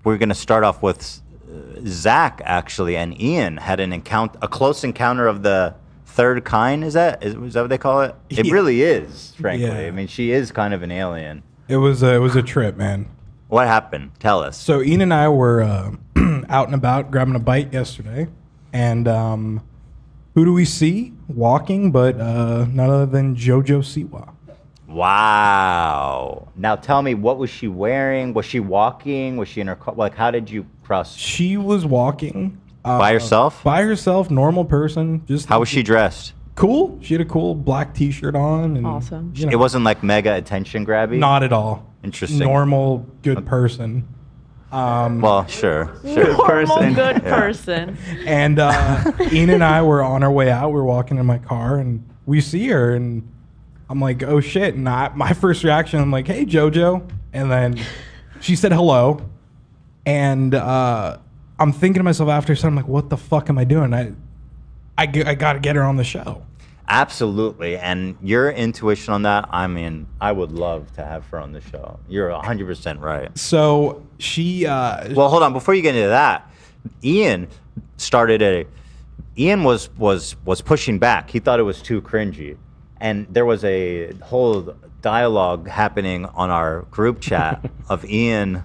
we're going to start off with Zach, actually, and Ian had a close encounter of the third kind. Is that what they call it? It really is, frankly. Yeah. I mean, she is kind of an alien. It was a trip, man. What happened? Tell us. So Ian and I were out and about grabbing a bite yesterday, and who do we see walking but none other than Jojo Siwa. Wow. Now tell me, what was she wearing? Was she walking? Was she in her car? Like, how did you cross? She was walking. By herself? By herself, normal person. How was she dressed? Cool. She had a cool black T-shirt on. And, Awesome. It wasn't like mega attention grabby? Not at all. Interesting. Normal, good person. Well, sure. Normal, good person. And Ian and I were on our way out. We were walking in my car, and we see her, and I'm like, oh shit. And my first reaction, I'm like, hey, Jojo. And then she said hello. And I'm thinking to myself after, so I'm like, what the fuck am I doing? I got to get her on the show. Absolutely. And your intuition on that, I mean, I would love to have her on the show. You're 100% right. So she... well, hold on. Before you get into that, Ian was pushing back. He thought it was too cringy. And there was a whole dialogue happening on our group chat of Ian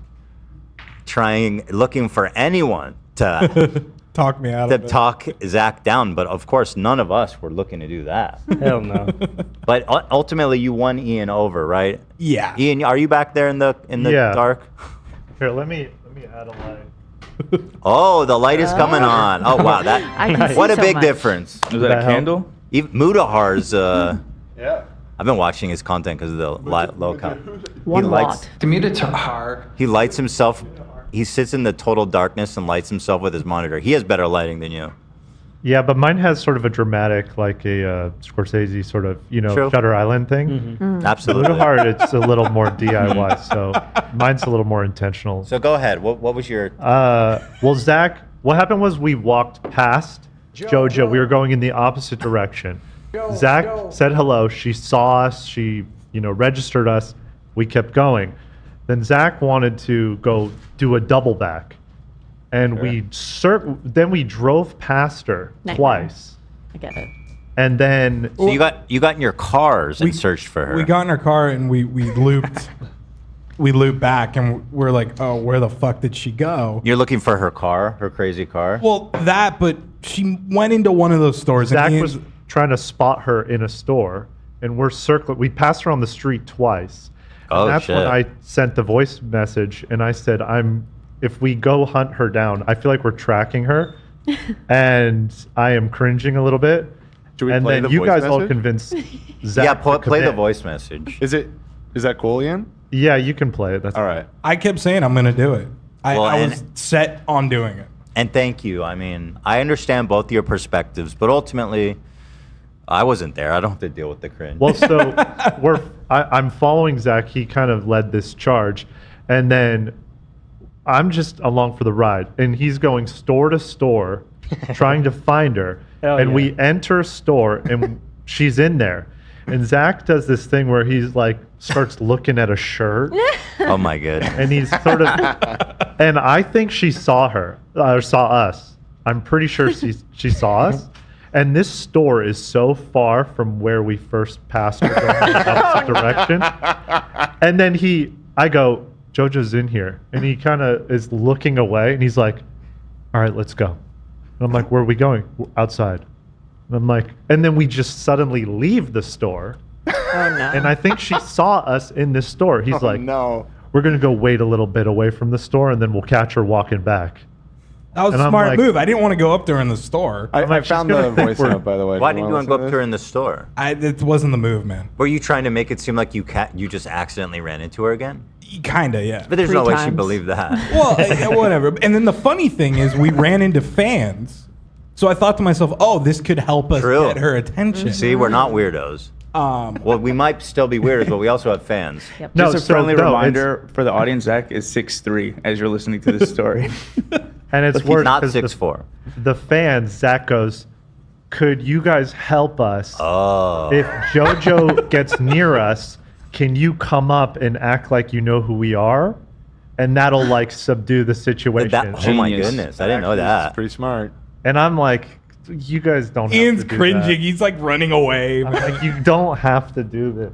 looking for anyone to talk me out of it. talk Zach down, but of course none of us were looking to do that. Hell no. But ultimately you won Ian over, right? Yeah. Ian, are you back there in the dark? Here, let me add a light. Oh, the light is coming on. Oh wow, what a big difference. Was that a candle? Mudahar's Yeah. I've been watching his content because of the low count. One watt. He lights himself. He sits in the total darkness and lights himself with his monitor. He has better lighting than you. Yeah, but mine has sort of a dramatic, like a Scorsese sort of, True. Shutter Island thing. Mm. Absolutely. Hard, it's a little more DIY, so mine's a little more intentional. So go ahead. What was your... Well, Zach, what happened was we walked past Jojo. We were going in the opposite direction. Zach said hello. She saw us. She, registered us. We kept going. Then Zach wanted to go do a double back. And then we drove past her twice. I get it. And then... So you got in your cars and searched for her. We got in our car and we looped... We looped back and we're like, oh, where the fuck did she go? You're looking for her car, her crazy car? Well, but she went into one of those stores. Zach and was trying to spot her in a store, and we're circling. We passed her on the street twice. Oh, and that's shit. when I sent the voice message, and I said, if we go hunt her down, I feel like we're tracking her, and I am cringing a little bit. Do we and play then the you voice guys all message? convinced Zach Yeah, to play the commit. voice message. Is that cool, Ian? Yeah, you can play it. That's All right. I kept saying I'm going to do it. I Well, was set on doing it. And thank you. I mean, I understand both your perspectives, but ultimately, I wasn't there. I don't have to deal with the cringe. Well, so I'm following Zach. He kind of led this charge, and then I'm just along for the ride, and he's going store to store, trying to find her. Hell and yeah. we enter a store, and she's in there, and Zach does this thing where he's like starts looking at a shirt, Oh my god. and he's sort of, and I think she saw her or saw us. I'm pretty sure she saw us. And this store is so far from where we first passed her going in the opposite direction. And then I go, Jojo's in here. And he kind of is looking away. And he's like, all right, let's go. And I'm like, where are we going? Outside. And I'm like, and then we just suddenly leave the store. Oh, no. And I think she saw us in this store. He's like, no. we're going to go wait a little bit away from the store. And then we'll catch her walking back. That was And a I'm smart like- move. I didn't want to go up there in the store. I like, found she's the gonna think voice we're- note, by the way. Why Do did you wanna want to go listen up to her in the store? It wasn't the move, man. Were you trying to make it seem like you just accidentally ran into her again? Kinda, yeah. But there's 3 no way she times. believed that. Well, whatever. And then the funny thing is, we ran into fans. So I thought to myself, oh, this could help us True. get her attention. See, we're not weirdos. Well, we might still be weirdos, but we also have fans. Yep. No, Just a so friendly no, reminder for the audience, Zach is 6'3", as you're listening to this story. And it's He's worse not 'cause 6'4". the fans, Zach goes, could you guys help us? Oh. If Jojo gets near us, can you come up and act like you know who we are? and that'll like subdue the situation. Oh my Genius. goodness, I didn't know Actually, this is that. pretty smart. And I'm like, you guys don't have Ian's to do cringing. that. He's like running away. I'm like, you don't have to do this.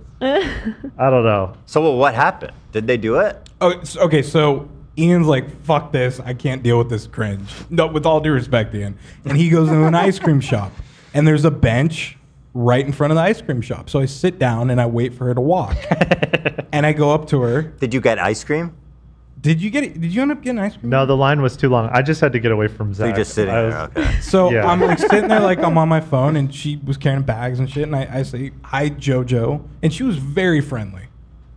I don't know. So what happened? Did they do it? Okay, so Ian's like, fuck this. I can't deal with this cringe. No, with all due respect, Ian. And he goes into an ice cream shop. And there's a bench right in front of the ice cream shop. So I sit down and I wait for her to walk. And I go up to her. Did you get ice cream? Did you end up getting ice cream? No, the line was too long. I just had to get away from So Zach. you're just sitting I there, was- okay. So Yeah. I'm like sitting there like I'm on my phone, and she was carrying bags and shit. And I say, hi, Jojo. And she was very friendly.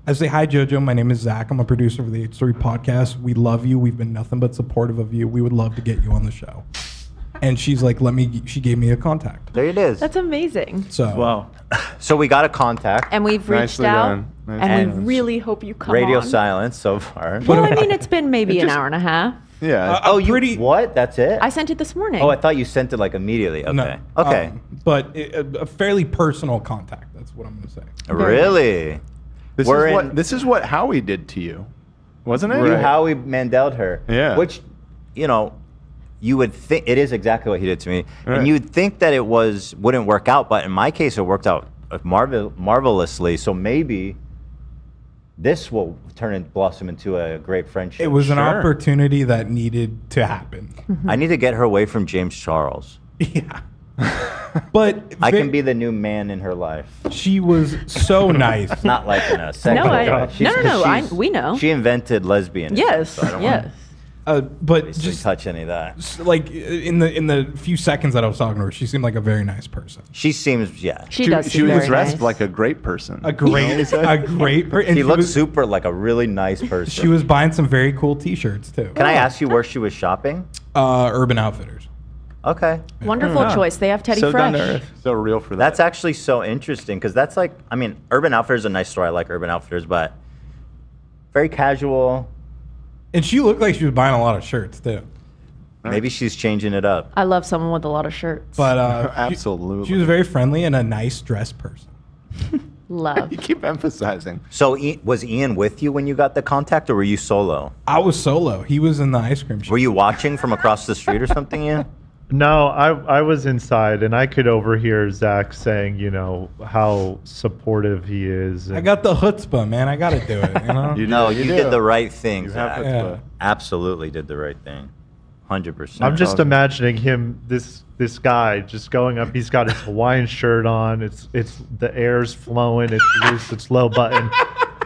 I say, hi, Jojo. My name is Zach. I'm a producer for the H Story podcast. We love you. We've been nothing but supportive of you. We would love to get you on the show. And she's like, she gave me a contact. There it is. That's amazing. So Wow. So we got a contact. And we've reached Nicely out, done. Nicely and we done. really hope you come Radio on. silence so far. Well, I mean, it's been maybe an just- hour and a half. Yeah. Oh, you pretty- what? That's it? I sent it this morning. Oh, I thought you sent it like immediately. Okay. no, Okay. but a fairly personal contact. That's what I'm gonna say. Very Really? this we're is in- what this is what Howie did to you, wasn't it? You Right. Howie Mandel'd her. Yeah. Which, you know, you would think it is exactly what he did to me, Right. and you'd think that it wouldn't work out, but in my case, it worked out marvelously. So maybe this will blossom into a great friendship. It was an Sure. opportunity that needed to happen. I need to get her away from James Charles. Yeah. But I can be the new man in her life. She was so nice. Not like in a sexual No, way. we know. She invented lesbianism. Yes, So I don't yes. want But to just touch any of that. like in the few seconds that I was talking to her, she seemed like a very nice person. She seems, yeah. She does. She seem was very dressed nice. like a great person. A great person. She looks super like a really nice person. She was buying some very cool T-shirts too. Can I ask you where she was shopping? Urban Outfitters. Okay. Wonderful Yeah. choice. They have Teddy So down to Fresh. earth. so real for that. That's actually so interesting because that's like, I mean, Urban Outfitters is a nice store. I like Urban Outfitters, but very casual. And she looked like she was buying a lot of shirts too. Maybe she's changing it up. I love someone with a lot of shirts. But Absolutely. she was very friendly and a nice dressed person. Love. You keep emphasizing. So was Ian with you when you got the contact, or were you solo? I was solo. He was in the ice cream shop. Were you watching from across the street or something, Ian? No, I was inside and I could overhear Zach saying, you know, how supportive he is. I and- got the chutzpah, man. I got to do it. You know. You No, do, you do. did the right thing, You have Zach. to- Yeah. Absolutely did the right thing. 100%. I'm just awesome. imagining him, this guy, just going up. He's got his Hawaiian shirt on. It's the air's flowing. It's loose. It's low button.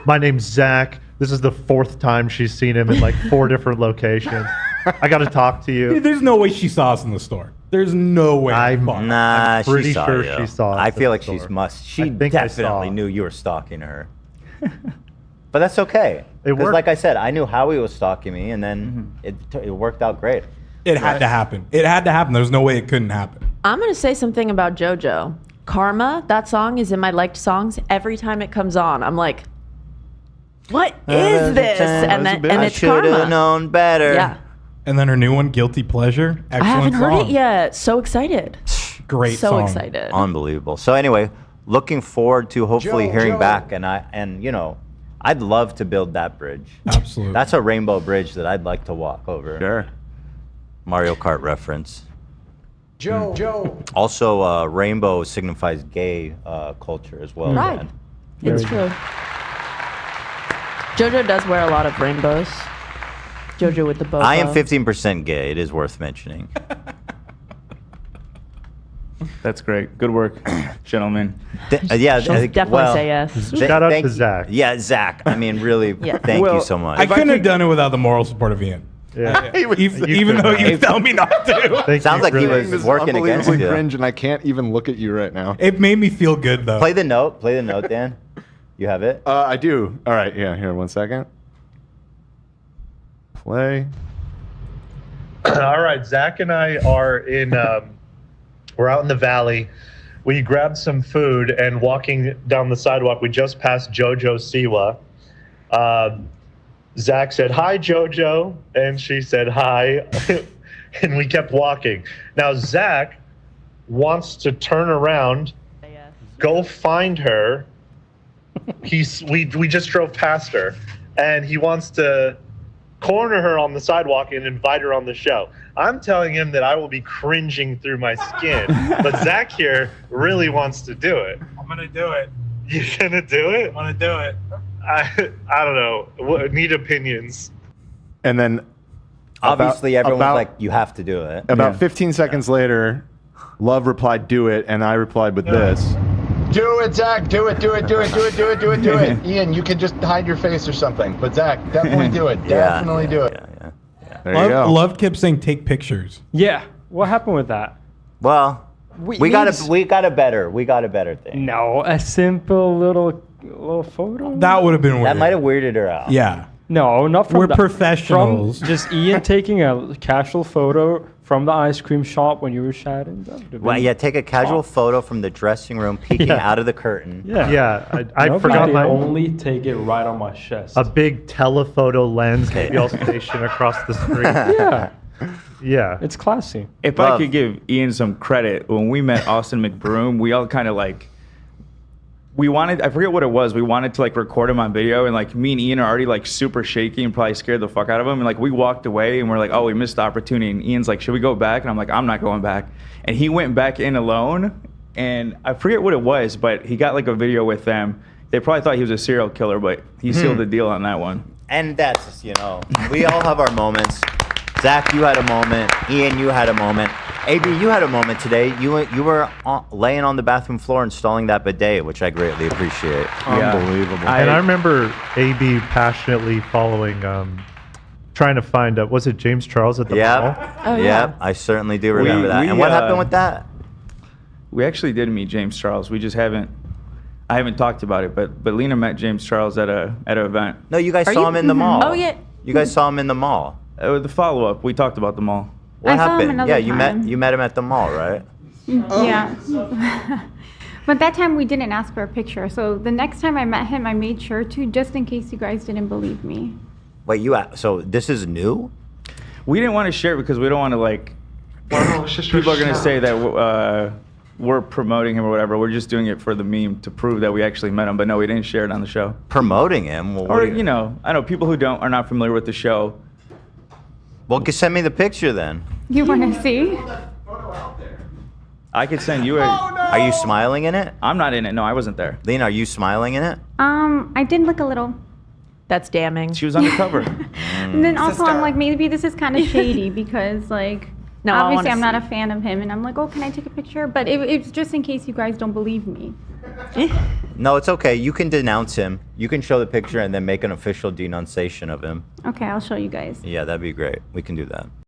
My name's Zach. This is the 4th time she's seen him in like 4 different locations. I got to talk to Dude, you. there's no way she saw us in the store. There's no way. I'm- Fuck. Nah, pretty she saw sure you. she saw us I at feel the like she's store. She I think I definitely saw. knew you were stalking her. But that's okay. It Because worked. like I said, I knew Howie was stalking me, and then it worked out great. It had to happen. It had to happen. There's no way it couldn't happen. I'm going to say something about JoJo. Karma, that song is in my liked songs. Every time it comes on, I'm like, what is this? And I it's should have Karma. known better. Yeah. And then her new one, Guilty Pleasure. I Excellent haven't heard song. it yet. So excited. Great So song. excited. Unbelievable. So anyway, looking forward to hopefully Joe, hearing Joe. back, and you know, I'd love to build that bridge. Absolutely. That's a rainbow bridge that I'd like to walk over. Sure. Mario Kart reference. Joe. Also, rainbow signifies gay culture as well. Right. man. It's true. JoJo does wear a lot of rainbows. JoJo with the bow. I am 15% gay. It is worth mentioning. That's great. Good work, gentlemen. Yeah, She'll I think- definitely well, say yes. Shout out thank to you. Zach. Yeah, Zach. I mean, really, Yeah. thank you Well, so much. I couldn't have done it without the moral support of Ian. Yeah. Even though you tell me not to. Thank Sounds you like he for- was This is working against unbelievably you. cringe, and I can't even look at you right now. It made me feel good though. Play the note. Play the note, Dan. You have it? I do. All right. Yeah. Here. 1 second. Play. All right, Zach and I are in. We're out in the valley. We grabbed some food and walking down the sidewalk, we just passed Jojo Siwa. Zach said, "Hi, Jojo," and she said, "Hi," and we kept walking. Now Zach wants to turn around, go find her. We just drove past her, and he wants to corner her on the sidewalk and invite her on the show. I'm telling him that I will be cringing through my skin, but Zach here really wants to do it. I'm gonna do it. You gonna do it? I'm gonna do it. I don't know. Need opinions. And then Obviously, everyone's like, you have to do it. about 15 seconds later, Love replied, "Do it," and I replied with this. Do it, Zach. Do it. Do it. Do it. Do it. Do it. Do it. Do it. Ian, you can just hide your face or something. But Zach, definitely do it. Definitely do it. There you go. Love kept saying take pictures. Yeah. What happened with that? Well, we got a better thing. No, a simple little photo. That would have been weird. That might have weirded her out. Yeah. No, not from We're the- professionals. From just Ian taking a casual photo from the ice cream shop when you were chatting. That would have Well, been- yeah, take a casual photo from the dressing room, peeking Yeah. out of the curtain. Yeah. Yeah, I No forgot big my deal. Only take it right on my chest. a big telephoto lens Okay. could be all stationed across the screen. Yeah. Yeah. It's classy. If Love. I could give Ian some credit, when we met Austin McBroom, we all kind of like, we wanted, I forget what it was, we wanted to like record him on video, and like me and Ian are already like super shaky and probably scared the fuck out of him. And like we walked away and we're like, oh, we missed the opportunity. And Ian's like, should we go back? And I'm like, I'm not going back. And he went back in alone, and I forget what it was, but he got like a video with them. They probably thought he was a serial killer, but he sealed the deal on that one. And that's, we all have our moments. Zach, you had a moment. Ian, you had a moment. AB, you had a moment today. You were laying on the bathroom floor installing that bidet, which I greatly appreciate. Unbelievable. And I remember AB passionately following, trying to find, was it James Charles at the mall? Yeah. Oh, Yeah, yeah. I certainly do remember that. we, And what happened with that? We actually did meet James Charles. We just haven't, I haven't talked about it, but Lena met James Charles at an event. No, you guys Are saw you- him in the mall. Oh, yeah. You guys saw him in the mall. The follow-up, we talked about them all. What I saw him happened? another Yeah, time. you met him at the mall, right? Yeah. But that time we didn't ask for a picture. So the next time I met him, I made sure to, just in case you guys didn't believe me. Wait, so this is new? We didn't want to share it because we don't want to like, people are going to say that we're promoting him or whatever. We're just doing it for the meme to prove that we actually met him. But no, we didn't share it on the show. Promoting him? Well, Or, you know, I know people who are not familiar with the show. Well, send me the picture then. You want to see? I could send you a, Are you smiling in it? I'm not in it. No, I wasn't there. Lena, are you smiling in it? I did look a little. That's damning. She was undercover. And then also I'm like, maybe this is kind of shady because like, No, I obviously wanna I'm not a see. fan of him. And I'm like, oh, can I take a picture? But it's just in case you guys don't believe me. No, it's okay. You can denounce him. You can show the picture and then make an official denunciation of him. Okay, I'll show you guys. Yeah, that'd be great. We can do that.